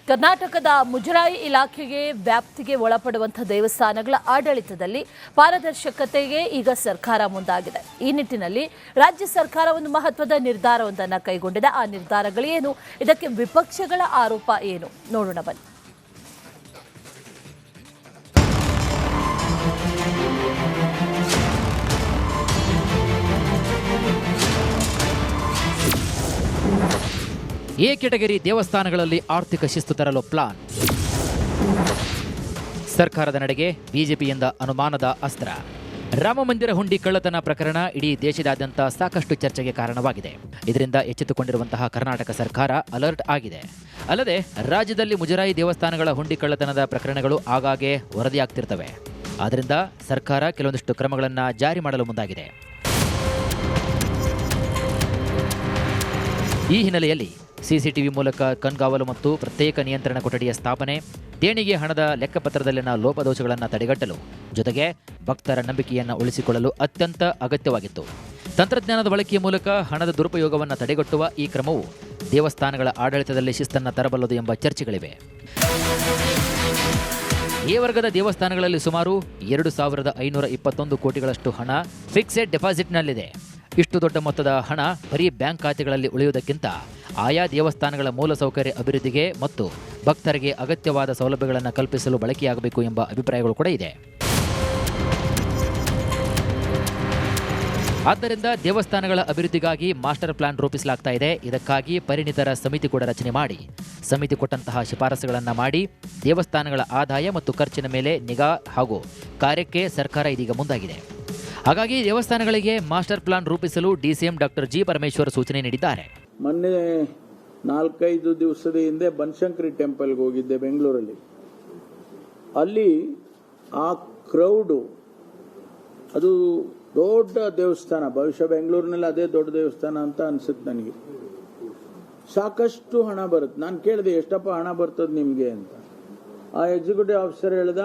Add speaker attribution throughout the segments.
Speaker 1: ಕರ್ನಾಟಕದ ಮುಜರಾಯಿ ಇಲಾಖೆಗೆ ವ್ಯಾಪ್ತಿಗೆ ಒಳಪಡುವಂತಹ ದೇವಸ್ಥಾನಗಳ ಆಡಳಿತದಲ್ಲಿ ಪಾರದರ್ಶಕತೆಗೆ ಈಗ ಸರ್ಕಾರ ಮುಂದಾಗಿದೆ. ಈ ನಿಟ್ಟಿನಲ್ಲಿ ರಾಜ್ಯ ಸರ್ಕಾರ ಒಂದು ಮಹತ್ವದ ನಿರ್ಧಾರವೊಂದನ್ನು ಕೈಗೊಂಡಿದೆ. ಆ ನಿರ್ಧಾರಗಳೇನು, ಇದಕ್ಕೆ ವಿಪಕ್ಷಗಳ ಆರೋಪ ಏನು, ನೋಡೋಣ ಬನ್ನಿ.
Speaker 2: ಎ ಕೆಟಗರಿ ದೇವಸ್ಥಾನಗಳಲ್ಲಿ ಆರ್ಥಿಕ ಶಿಸ್ತು ತರಲು ಪ್ಲಾನ್. ಸರ್ಕಾರದ ನಡೆಗೆ ಬಿಜೆಪಿಯಿಂದ ಅನುಮಾನದ ಅಸ್ತ್ರ. ರಾಮಮಂದಿರ ಹುಂಡಿ ಕಳ್ಳತನ ಪ್ರಕರಣ ಇಡೀ ದೇಶದಾದ್ಯಂತ ಸಾಕಷ್ಟು ಚರ್ಚೆಗೆ ಕಾರಣವಾಗಿದೆ. ಇದರಿಂದ ಎಚ್ಚೆತ್ತುಕೊಂಡಿರುವಂತಹ ಕರ್ನಾಟಕ ಸರ್ಕಾರ ಅಲರ್ಟ್ ಆಗಿದೆ. ಅಲ್ಲದೆ ರಾಜ್ಯದಲ್ಲಿ ಮುಜರಾಯಿ ದೇವಸ್ಥಾನಗಳ ಹುಂಡಿ ಕಳ್ಳತನದ ಪ್ರಕರಣಗಳು ಆಗಾಗ್ಗೆ ವರದಿಯಾಗ್ತಿರ್ತವೆ. ಆದ್ದರಿಂದ ಸರ್ಕಾರ ಕೆಲವೊಂದಿಷ್ಟು ಕ್ರಮಗಳನ್ನು ಜಾರಿ ಮಾಡಲು ಮುಂದಾಗಿದೆ. ಈ ಹಿನ್ನೆಲೆಯಲ್ಲಿ ಸಿಸಿಟಿವಿ ಮೂಲಕ ಕಣ್ಗಾವಲು ಮತ್ತು ಪ್ರತ್ಯೇಕ ನಿಯಂತ್ರಣ ಕೊಠಡಿಯ ಸ್ಥಾಪನೆ, ದೇಣಿಗೆ ಹಣದ ಲೆಕ್ಕಪತ್ರದಲ್ಲಿನ ಲೋಪದೋಷಗಳನ್ನು ತಡೆಗಟ್ಟಲು, ಜೊತೆಗೆ ಭಕ್ತರ ನಂಬಿಕೆಯನ್ನು ಉಳಿಸಿಕೊಳ್ಳಲು ಅತ್ಯಂತ ಅಗತ್ಯವಾಗಿತ್ತು. ತಂತ್ರಜ್ಞಾನದ ಬಳಕೆಯ ಮೂಲಕ ಹಣದ ದುರುಪಯೋಗವನ್ನು ತಡೆಗಟ್ಟುವ ಈ ಕ್ರಮವು ದೇವಸ್ಥಾನಗಳ ಆಡಳಿತದಲ್ಲಿ ಶಿಸ್ತನ್ನು ತರಬಲ್ಲದು ಎಂಬ ಚರ್ಚೆಗಳಿವೆ. ಎ ವರ್ಗದ ದೇವಸ್ಥಾನಗಳಲ್ಲಿ ಸುಮಾರು 2521 ಕೋಟಿಗಳಷ್ಟು ಹಣ ಫಿಕ್ಸೆಡ್ ಡೆಪಾಸಿಟ್ನಲ್ಲಿದೆ. ಇಷ್ಟು ದೊಡ್ಡ ಮೊತ್ತದ ಹಣ ಬರೀ ಬ್ಯಾಂಕ್ ಖಾತೆಗಳಲ್ಲಿ ಉಳಿಯುವುದಕ್ಕಿಂತ ಆಯಾ ದೇವಸ್ಥಾನಗಳ ಮೂಲಸೌಕರ್ಯ ಅಭಿವೃದ್ಧಿಗೆ ಮತ್ತು ಭಕ್ತರಿಗೆ ಅಗತ್ಯವಾದ ಸೌಲಭ್ಯಗಳನ್ನು ಕಲ್ಪಿಸಲು ಬಳಕೆಯಾಗಬೇಕು ಎಂಬ ಅಭಿಪ್ರಾಯಗಳು ಕೂಡ ಇದೆ. ಆದ್ದರಿಂದ ದೇವಸ್ಥಾನಗಳ ಅಭಿವೃದ್ಧಿಗಾಗಿ ಮಾಸ್ಟರ್ ಪ್ಲಾನ್ ರೂಪಿಸಲಾಗ್ತಾ ಇದೆ. ಇದಕ್ಕಾಗಿ ಪರಿಣಿತರ ಸಮಿತಿ ಕೂಡ ರಚನೆ ಮಾಡಿ, ಸಮಿತಿ ಕೊಟ್ಟಂತಹ ಶಿಫಾರಸುಗಳನ್ನು ಮಾಡಿ ದೇವಸ್ಥಾನಗಳ ಆದಾಯ ಮತ್ತು ಖರ್ಚಿನ ಮೇಲೆ ನಿಗಾ ಹಾಗೂ ಕಾರ್ಯಕ್ಕೆ ಸರ್ಕಾರ ಇದೀಗ ಮುಂದಾಗಿದೆ. ಹಾಗಾಗಿ ದೇವಸ್ಥಾನಗಳಿಗೆ ಮಾಸ್ಟರ್ ಪ್ಲಾನ್ ರೂಪಿಸಲು ಡಿಸಿಎಂ ಡಾಕ್ಟರ್ ಜಿ ಪರಮೇಶ್ವರ್ ಸೂಚನೆ ನೀಡಿದ್ದಾರೆ.
Speaker 3: ಮೊನ್ನೆ 4-5 ದಿವಸದ ಹಿಂದೆ ಬನಶಂಕರಿ ಟೆಂಪಲ್ಗೆ ಹೋಗಿದ್ದೆ ಬೆಂಗಳೂರಲ್ಲಿ. ಅಲ್ಲಿ ಆ ಕ್ರೌಡು, ಅದು ದೊಡ್ಡ ದೇವಸ್ಥಾನ, ಬಹುಶಃ ಬೆಂಗಳೂರಿನಲ್ಲಿ ಅದೇ ದೊಡ್ಡ ದೇವಸ್ಥಾನ ಅಂತ ಅನ್ಸುತ್ತೆ ನನಗೆ. ಸಾಕಷ್ಟು ಹಣ ಬರುತ್ತೆ. ನಾನು ಕೇಳಿದೆ, ಎಷ್ಟಪ್ಪ ಹಣ ಬರ್ತದೆ ನಿಮಗೆ ಅಂತ. ಆ ಎಕ್ಸಿಕ್ಯೂಟಿವ್ ಆಫೀಸರ್ ಹೇಳ್ದ,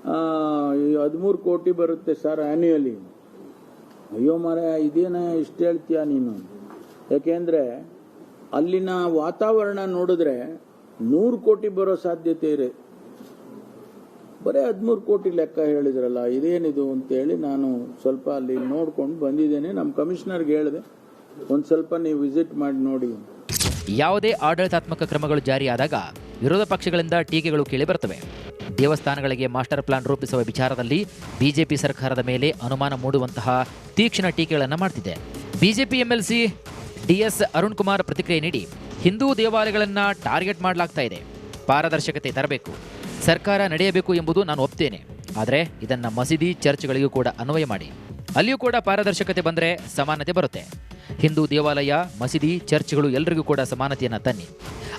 Speaker 3: 13 ಕೋಟಿ ಬರುತ್ತೆ ಸರ್ ಆನ್ಯುಯಲಿ. ಅಯ್ಯೋ ಮಾರಾಯ, ಇದೇನ ಇಷ್ಟು ಹೇಳ್ತೀಯ ನೀನು? ಯಾಕೆಂದ್ರೆ ಅಲ್ಲಿನ ವಾತಾವರಣ ನೋಡಿದ್ರೆ 100 ಕೋಟಿ ಬರೋ ಸಾಧ್ಯತೆ ಇದೆ. ಬರೀ 13 ಕೋಟಿ ಲೆಕ್ಕ ಹೇಳಿದ್ರಲ್ಲ, ಇದೇನಿದು ಅಂತೇಳಿ ನಾನು ಸ್ವಲ್ಪ ಅಲ್ಲಿ ನೋಡ್ಕೊಂಡು ಬಂದಿದ್ದೇನೆ. ನಮ್ಮ ಕಮಿಷನರ್ಗೆ ಹೇಳಿದೆ, ಒಂದು ಸ್ವಲ್ಪ ನೀವು ವಿಸಿಟ್ ಮಾಡಿ ನೋಡಿ.
Speaker 2: ಯಾವುದೇ ಆಡಳಿತಾತ್ಮಕ ಕ್ರಮಗಳು ಜಾರಿಯಾದಾಗ ವಿರೋಧ ಪಕ್ಷಗಳಿಂದ ಟೀಕೆಗಳು ಕೇಳಿಬರುತ್ತವೆ. ದೇವಸ್ಥಾನಗಳಿಗೆ ಮಾಸ್ಟರ್ ಪ್ಲಾನ್ ರೂಪಿಸುವ ವಿಚಾರದಲ್ಲಿ ಬಿಜೆಪಿ ಸರ್ಕಾರದ ಮೇಲೆ ಅನುಮಾನ ಮೂಡುವಂತಹ ತೀಕ್ಷ್ಣ ಟೀಕೆಗಳನ್ನು ಮಾಡ್ತಿದೆ. BJP MLC DS Arun Kumar ಪ್ರತಿಕ್ರಿಯೆ ನೀಡಿ, ಹಿಂದೂ ದೇವಾಲಯಗಳನ್ನು ಟಾರ್ಗೆಟ್ ಮಾಡಲಾಗ್ತಾ ಇದೆ, ಪಾರದರ್ಶಕತೆ ತರಬೇಕು, ಸರ್ಕಾರ ನಡೆಯಬೇಕು ಎಂಬುದು ನಾನು ಒಪ್ತೇನೆ. ಆದರೆ ಇದನ್ನು ಮಸೀದಿ, ಚರ್ಚ್ಗಳಿಗೂ ಕೂಡ ಅನ್ವಯ ಮಾಡಿ. ಅಲ್ಲಿಯೂ ಕೂಡ ಪಾರದರ್ಶಕತೆ ಬಂದರೆ ಸಮಾನತೆ ಬರುತ್ತೆ. ಹಿಂದೂ ದೇವಾಲಯ, ಮಸೀದಿ, ಚರ್ಚ್ಗಳು ಎಲ್ಲರಿಗೂ ಕೂಡ ಸಮಾನತೆಯನ್ನು ತನ್ನಿ.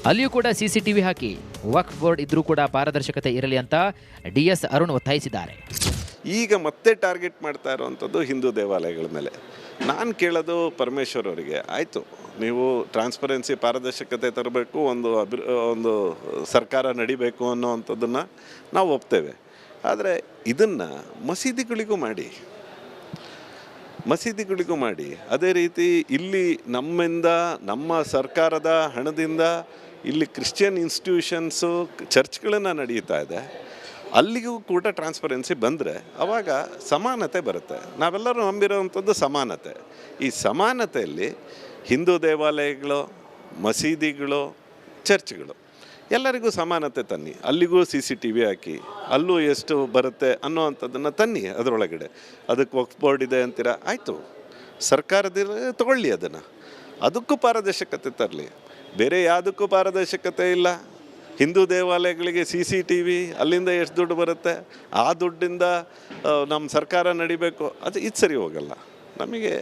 Speaker 2: ಅಲ್ಲಿಯೂ ಕೂಡ ಸಿಸಿಟಿವಿ ಹಾಕಿ, ವಕ್ಫ್ ಬೋರ್ಡ್ ಇದ್ರೂ ಕೂಡ ಪಾರದರ್ಶಕತೆ ಇರಲಿ ಅಂತ ಡಿಎಸ್ ಅರುಣ್ ಒತ್ತಾಯಿಸಿದ್ದಾರೆ.
Speaker 4: ಈಗ ಮತ್ತೆ ಟಾರ್ಗೆಟ್ ಮಾಡ್ತಾ ಇರುವಂಥದ್ದು ಹಿಂದೂ ದೇವಾಲಯಗಳ ಮೇಲೆ. ನಾನು ಕೇಳೋದು ಪರಮೇಶ್ವರ್ ಅವರಿಗೆ, ಆಯಿತು, ನೀವು ಟ್ರಾನ್ಸ್ಪರೆನ್ಸಿ, ಪಾರದರ್ಶಕತೆ ತರಬೇಕು, ಒಂದು ಸರ್ಕಾರ ನಡಿಬೇಕು ಅನ್ನೋವಂಥದ್ದನ್ನು ನಾವು ಒಪ್ತೇವೆ. ಆದರೆ ಇದನ್ನು ಮಸೀದಿಗಳಿಗೂ ಮಾಡಿ ಅದೇ ರೀತಿ ಇಲ್ಲಿ ನಮ್ಮ ಸರ್ಕಾರದ ಹಣದಿಂದ ಇಲ್ಲಿ ಕ್ರಿಶ್ಚಿಯನ್ ಇನ್ಸ್ಟಿಟ್ಯೂಷನ್ಸು, ಚರ್ಚ್ಗಳನ್ನು ನಡೀತಾ ಇದೆ, ಅಲ್ಲಿಗೂ ಕೂಡ ಟ್ರಾನ್ಸ್ಪರೆನ್ಸಿ ಬಂದರೆ ಅವಾಗ ಸಮಾನತೆ ಬರುತ್ತೆ. ನಾವೆಲ್ಲರೂ ನಂಬಿರೋವಂಥದ್ದು ಸಮಾನತೆ. ಈ ಸಮಾನತೆಯಲ್ಲಿ ಹಿಂದೂ ದೇವಾಲಯಗಳು, ಮಸೀದಿಗಳು, ಚರ್ಚ್ಗಳು ಎಲ್ಲರಿಗೂ ಸಮಾನತೆ ತನ್ನಿ. ಅಲ್ಲಿಗೂ CCTV ಹಾಕಿ, ಅಲ್ಲೂ ಎಷ್ಟು ಬರುತ್ತೆ ಅನ್ನೋವಂಥದ್ದನ್ನು ತನ್ನಿ. ಅದರೊಳಗಡೆ ಅದಕ್ಕೆ ವಕ್ಫ್ ಬೋರ್ಡ್ ಇದೆ ಅಂತೀರ, ಆಯಿತು, ಸರ್ಕಾರದಲ್ಲಿ ತಗೊಳ್ಳಿ, ಅದಕ್ಕೂ ಪಾರದರ್ಶಕತೆ ತರಲಿ. ಬೇರೆ ಯಾವುದಕ್ಕೂ ಪಾರದರ್ಶಕತೆ ಇಲ್ಲ. ಹಿಂದೂ ದೇವಾಲಯಗಳಿಗೆ CCTV, ಅಲ್ಲಿಂದ ಎಷ್ಟು ದುಡ್ಡು ಬರುತ್ತೆ, ಆ ದುಡ್ಡಿಂದ ನಮ್ಮ ಸರ್ಕಾರ ನಡಿಬೇಕು, ಇದು ಸರಿ ಹೋಗಲ್ಲ. ನಮಗೆ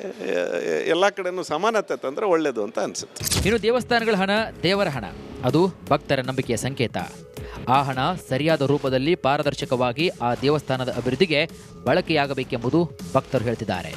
Speaker 4: ಎಲ್ಲ ಕಡೆನೂ ಸಮಾನತೆ ತಂದರೆ ಒಳ್ಳೆಯದು ಅಂತ ಅನಿಸುತ್ತೆ.
Speaker 2: ಇನ್ನು ದೇವಸ್ಥಾನಗಳ ಹಣ ದೇವರ ಹಣ, ಅದು ಭಕ್ತರ ನಂಬಿಕೆಯ ಸಂಕೇತ. ಆ ಹಣ ಸರಿಯಾದ ರೂಪದಲ್ಲಿ ಪಾರದರ್ಶಕವಾಗಿ ಆ ದೇವಸ್ಥಾನದ ಅಭಿವೃದ್ಧಿಗೆ ಬಳಕೆಯಾಗಬೇಕೆಂಬುದು ಭಕ್ತರು ಹೇಳ್ತಿದ್ದಾರೆ.